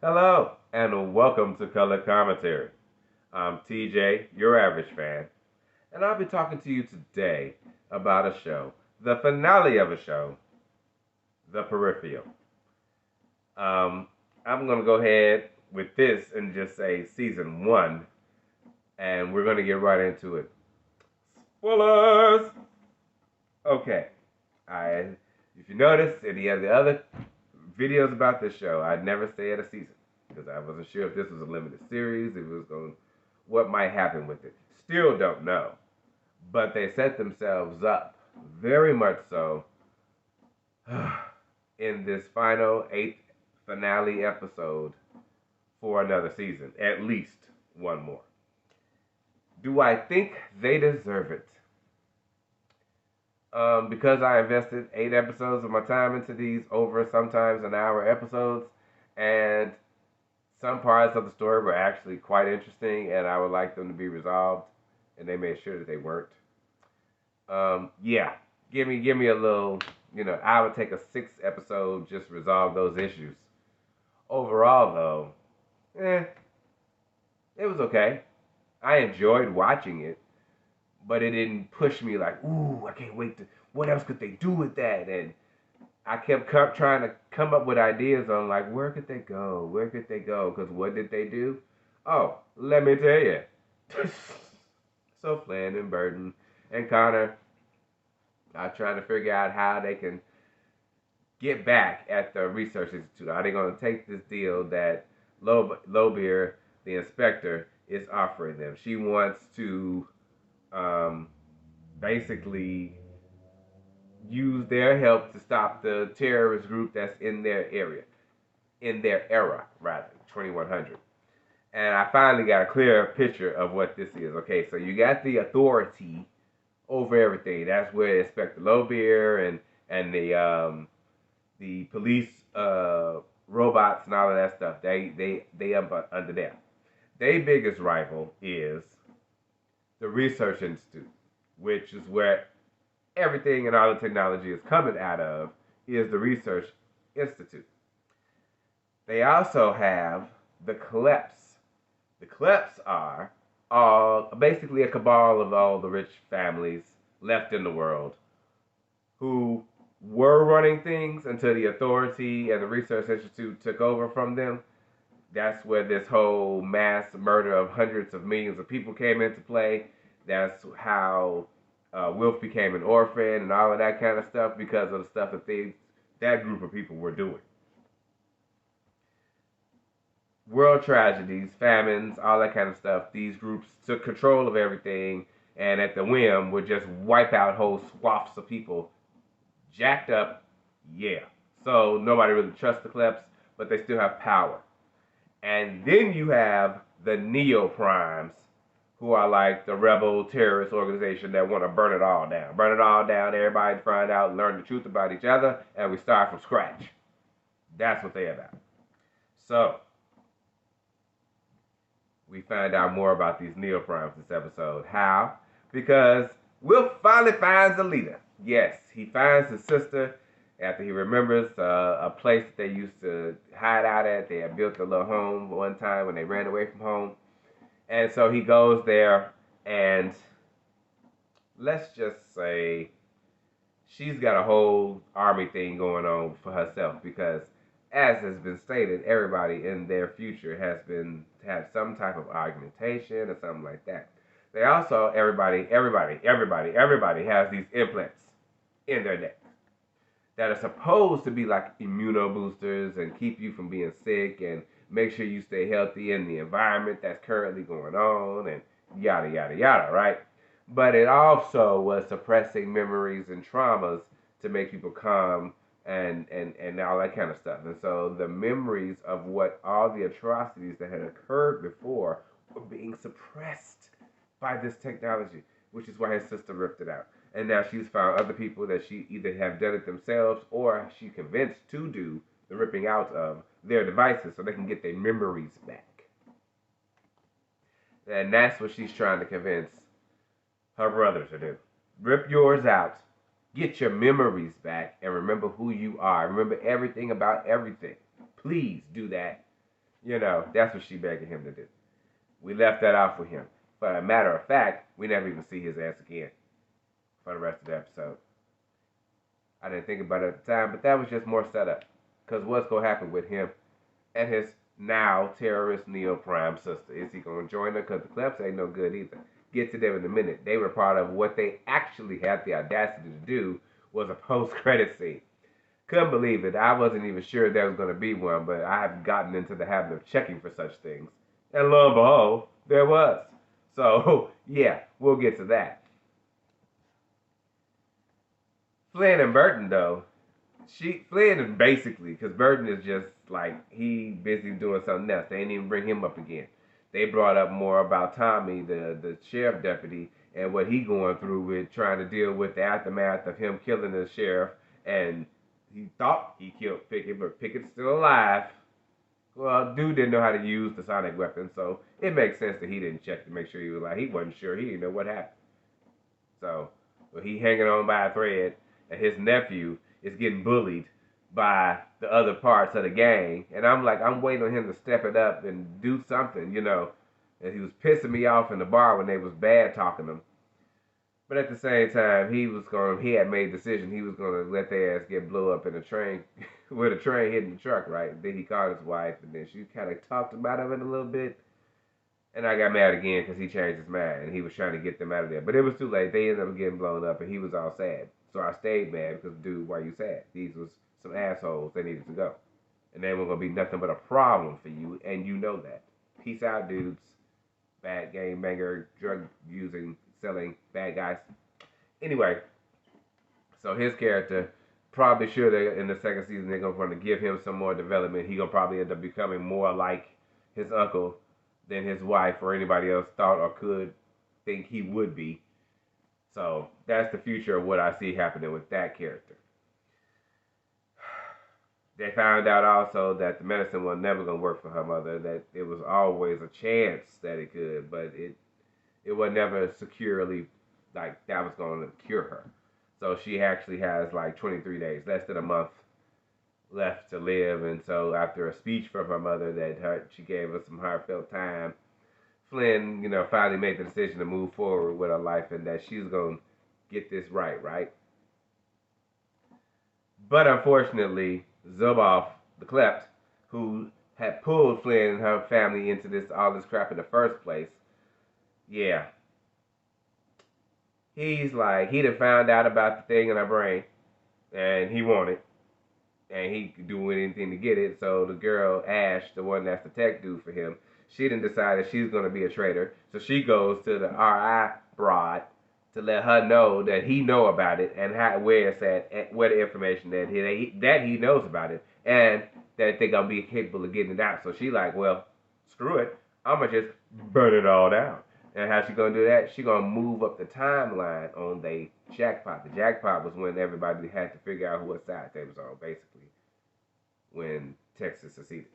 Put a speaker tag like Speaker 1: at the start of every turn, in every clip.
Speaker 1: Hello, and welcome to Color Commentary. I'm TJ, your average fan, and I'll be talking to you today about a show, the finale of a show, The Peripheral. Um, I'm going to go ahead with this and just say season one, and we're going to get right into it. Spoilers! Okay, if you notice any of the other videos about this show, I'd never say it a season because I wasn't sure if this was a limited series, if it was going, what might happen with it. Still don't know, but they set themselves up very much so in this final eighth finale episode for another season, at least one more. Do I think they deserve it? Because I invested 8 episodes of my time into these over sometimes an hour episodes, and some parts of the story were actually quite interesting, and I would like them to be resolved, and they made sure that they weren't. Yeah, give me a little. I would take a 6 episode just resolve those issues. Overall, though, it was okay. I enjoyed watching it, but it didn't push me like, ooh, I can't wait to. What else could they do with that? And I kept trying to come up with ideas on like where could they go? Where could they go? Because what did they do? Oh, let me tell you. So Flynn and Burton and Connor are trying to figure out how they can get back at the research institute. Are they going to take this deal that Lowbeer, the inspector, is offering them? She wants to basically use their help to stop the terrorist group that's in their area, in their era, rather, 2100. And I finally got a clear picture of what this is. Okay, so you got the authority over everything. That's where Inspector Lowbeer and the police robots and all of that stuff. They up under there. Their biggest rival is the Research Institute, which is where everything and all the technology is coming out of, is the Research Institute. They also have the Kleps. The Kleps are all basically a cabal of all the rich families left in the world who were running things until the authority and the Research Institute took over from them. That's where this whole mass murder of hundreds of millions of people came into play. That's how Wilf became an orphan and all of that kind of stuff because of the stuff that group of people were doing. World tragedies, famines, all that kind of stuff. These groups took control of everything and at the whim would just wipe out whole swaths of people. Jacked up, yeah. So nobody really trusts the Kleps, but they still have power. And then you have the Neo-Primes, who are like the rebel terrorist organization that want to burn it all down. Burn it all down, everybody find out, learn the truth about each other, and we start from scratch. That's what they're about. So, we find out more about these Neo-Primes this episode. How? Because Will finally finds a leader. Yes, he finds his sister after he remembers a place that they used to hide out at. They had built a little home one time when they ran away from home. And so he goes there, and let's just say she's got a whole army thing going on for herself because, as has been stated, everybody in their future has been had some type of augmentation or something like that. They also, everybody has these implants in their neck that are supposed to be like immuno boosters and keep you from being sick and make sure you stay healthy in the environment that's currently going on and yada, yada, yada, right? But it also was suppressing memories and traumas to make people calm and all that kind of stuff. And so the memories of what all the atrocities that had occurred before were being suppressed by this technology, which is why his sister ripped it out. And now she's found other people that she either have done it themselves or she convinced to do the ripping out of their devices so they can get their memories back. And that's what she's trying to convince her brother to do. Rip yours out, get your memories back, and remember who you are. Remember everything about everything. Please do that. That's what she begging him to do. We left that off with him. But a matter of fact, we never even see his ass again for the rest of the episode. I didn't think about it at the time, but that was just more setup. Because what's going to happen with him and his now terrorist Neo Prime sister? Is he going to join her? Because the Kleps ain't no good either. Get to them in a minute. They were part of what they actually had the audacity to do was a post-credit scene. Couldn't believe it. I wasn't even sure there was going to be one, but I have gotten into the habit of checking for such things. And lo and behold, there was. So, yeah, we'll get to that. Flynn and Burton, though, Flynn is basically, because Burton is just like, he busy doing something else. They didn't even bring him up again. They brought up more about Tommy, the sheriff deputy, and what he going through with trying to deal with the aftermath of him killing the sheriff. And he thought he killed Pickett, but Pickett's still alive. Well, dude didn't know how to use the sonic weapon, so it makes sense that he didn't check to make sure he was alive. He wasn't sure. He didn't know what happened. So, well, he hanging on by a thread, and his nephew is getting bullied by the other parts of the gang. And I'm like, I'm waiting on him to step it up and do something. And he was pissing me off in the bar when they was bad talking him. But at the same time, he had made the decision he was gonna let their ass get blow up in a train with a train hitting the truck, right? Then he called his wife, and then she kind of talked about it a little bit. And I got mad again because he changed his mind and he was trying to get them out of there. But it was too late. They ended up getting blown up and he was all sad. So I stayed mad because, dude, why you sad? These was some assholes. They needed to go. And they were going to be nothing but a problem for you, and you know that. Peace out, dudes. Bad game banger, drug using, selling, bad guys. Anyway, so his character, probably sure that in the second season they're going to give him some more development. He going to probably end up becoming more like his uncle than his wife or anybody else thought or could think he would be. So that's the future of what I see happening with that character. They found out also that the medicine was never going to work for her mother, that it was always a chance that it could, but it was never securely like that was going to cure her. So she actually has like 23 days, less than a month left to live. And so after a speech from her mother she gave us some heartfelt time, Flynn, finally made the decision to move forward with her life and that she's going to get this right? But unfortunately, Zuboff, the Klept, who had pulled Flynn and her family into all this crap in the first place, yeah. He's like, he done found out about the thing in her brain, and he wanted, and he could do anything to get it. So the girl, Ash, the one that's the tech dude for him, she done decided she's going to be a traitor. So she goes to the RI broad to let her know that he know about it and where it's at, where the information that he knows about it, and that they're going to be capable of getting it out. So she like, well, screw it. I'm going to just burn it all down. And how she going to do that? She going to move up the timeline on the jackpot. The jackpot was when everybody had to figure out what side they was on, basically, when Texas seceded.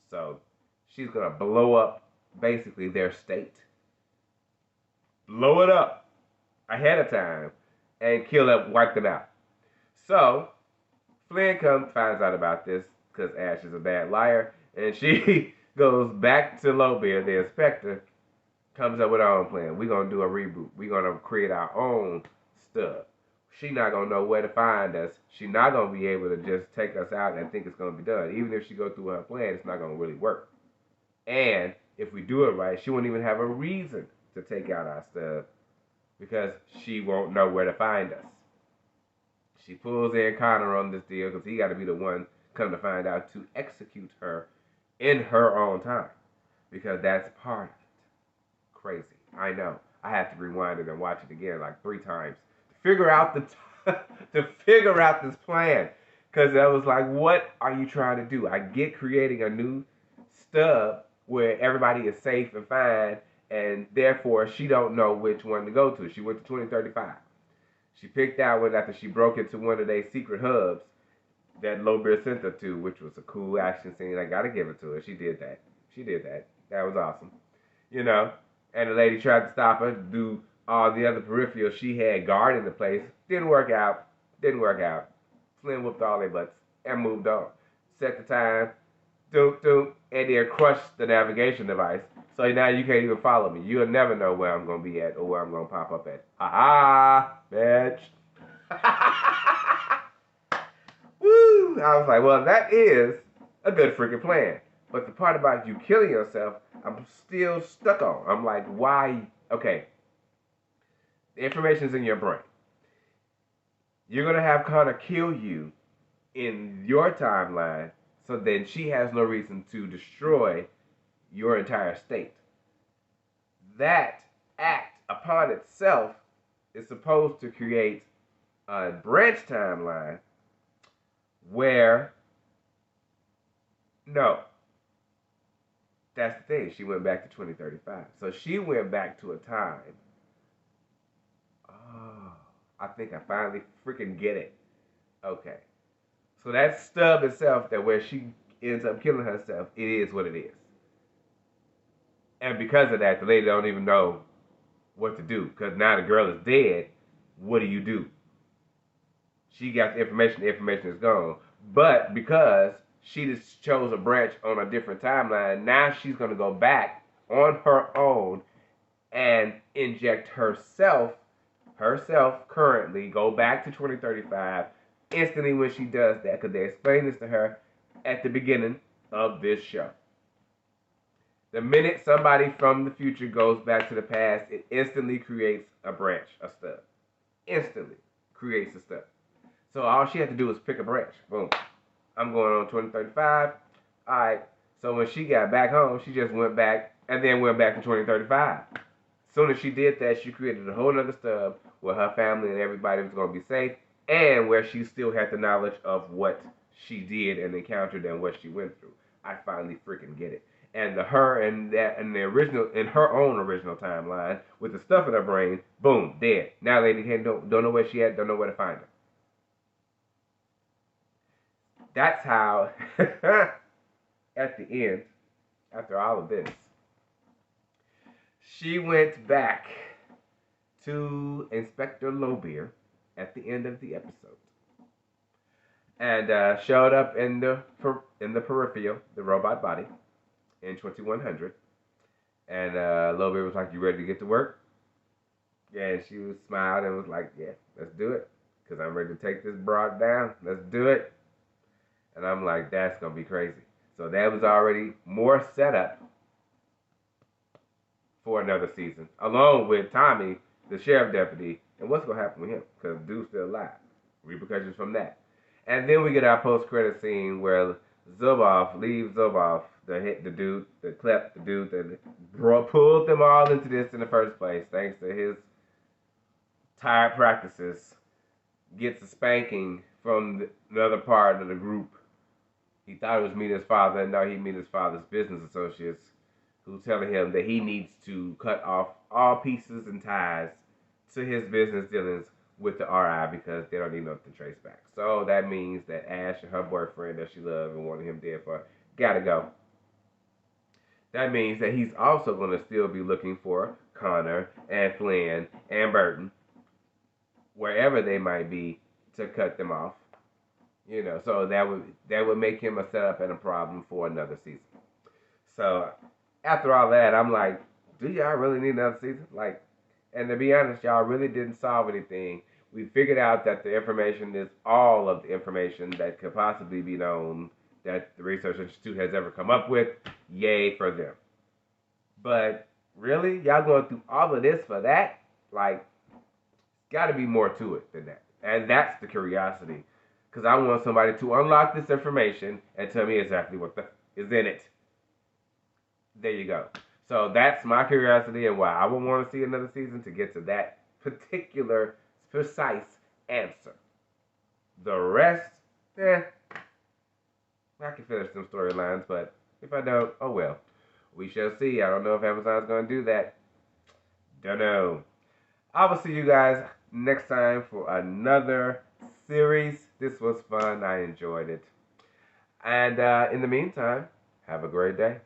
Speaker 1: So she's going to blow up, basically, their state. Blow it up ahead of time and wipe them out. So Flynn finds out about this because Ash is a bad liar, and she goes back to Lowbeard, the inspector, comes up with our own plan. We're going to do a reboot. We're going to create our own stuff. She's not going to know where to find us. She's not going to be able to just take us out and think it's going to be done. Even if she goes through her plan, it's not going to really work. And if we do it right, she won't even have a reason to take out our stuff because she won't know where to find us. She pulls in Connor on this deal because he got to be the one, come to find out, to execute her in her own time because that's part of it. Crazy. I know. I have to rewind it and watch it again like 3 times to figure out this plan. Because I was like, what are you trying to do? I get creating a new stub where everybody is safe and fine, and therefore she don't know which one to go to. She went to 2035. She picked that one after she broke into one of their secret hubs that Lowbeer sent her to, which was a cool action scene. I gotta give it to her. She did that. That was awesome. And the lady tried to stop her to do all the other peripherals she had guarding the place. Didn't work out. Flynn whooped all their butts and moved on. Set the time. Doop, doop. and then crush the navigation device. So now you can't even follow me. You'll never know where I'm gonna be at or where I'm gonna pop up at. Ha ha, bitch. Woo! I was like, well, that is a good freaking plan. But the part about you killing yourself, I'm still stuck on. I'm like, why? Okay, the information's in your brain. You're gonna have Connor kill you in your timeline, so then she has no reason to destroy your entire state. That act upon itself is supposed to create a branch timeline where, no, that's the thing. She went back to 2035. So she went back to a time. Oh, I think I finally freaking get it. Okay. So that stub itself, that where she ends up killing herself, it is what it is. And because of that, the lady don't even know what to do. Because now the girl is dead. What do? She got the information is gone. But because she just chose a branch on a different timeline, now she's going to go back on her own and inject herself currently, go back to 2035 instantly when she does that, because they explain this to her at the beginning of this show. The minute somebody from the future goes back to the past, it instantly creates a branch, a stub. Instantly creates a stub. So all she had to do was pick a branch. Boom. I'm going on 2035. All right. So when she got back home, she just went back and then went back to 2035. As soon as she did that, she created a whole other stub where her family and everybody was going to be safe, and where she still had the knowledge of what she did and encountered and what she went through. I finally freaking get it. And her and the original, in her own original timeline, with the stuff in her brain, boom, dead. Now lady don't know where she at, don't know where to find her. That's how, at the end, after all of this, she went back to Inspector Lowbeer at the end of the episode, and showed up in the Peripheral, the robot body, in 2100. And Lowbeer was like, "You ready to get to work?" Yeah, and she was smiled and was like, "Yeah, let's do it, because I'm ready to take this broad down. Let's do it." And I'm like, that's going to be crazy. So that was already more setup for another season, along with Tommy, the sheriff deputy, and what's going to happen with him, because dude's still alive. Repercussions from that. And then we get our post-credit scene where Zuboff leaves Zuboff, the dude that pulled them all into this in the first place, thanks to his tired practices, gets a spanking from the other part of the group. He thought it was meeting his father, and now he meets his father's business associates, who's telling him that he needs to cut off all pieces and ties to his business dealings with the RI, because they don't need nothing to trace back. So that means that Ash and her boyfriend that she loved and wanted him dead for gotta go. That means that he's also going to still be looking for Connor and Flynn and Burton, wherever they might be, to cut them off. So that would make him a setup and a problem for another season. So after all that, I'm like, do y'all really need another season? Like, and to be honest, y'all really didn't solve anything. We figured out that the information is all of the information that could possibly be known that the Research Institute has ever come up with. Yay for them. But really, y'all going through all of this for that? Like, got to be more to it than that. And that's the curiosity. Because I want somebody to unlock this information and tell me exactly what is in it. There you go. So that's my curiosity and why I would want to see another season, to get to that particular, precise answer. The rest, I can finish some storylines, but if I don't, oh well. We shall see. I don't know if Amazon's going to do that. Don't know. I will see you guys next time for another series. This was fun. I enjoyed it. And in the meantime, have a great day.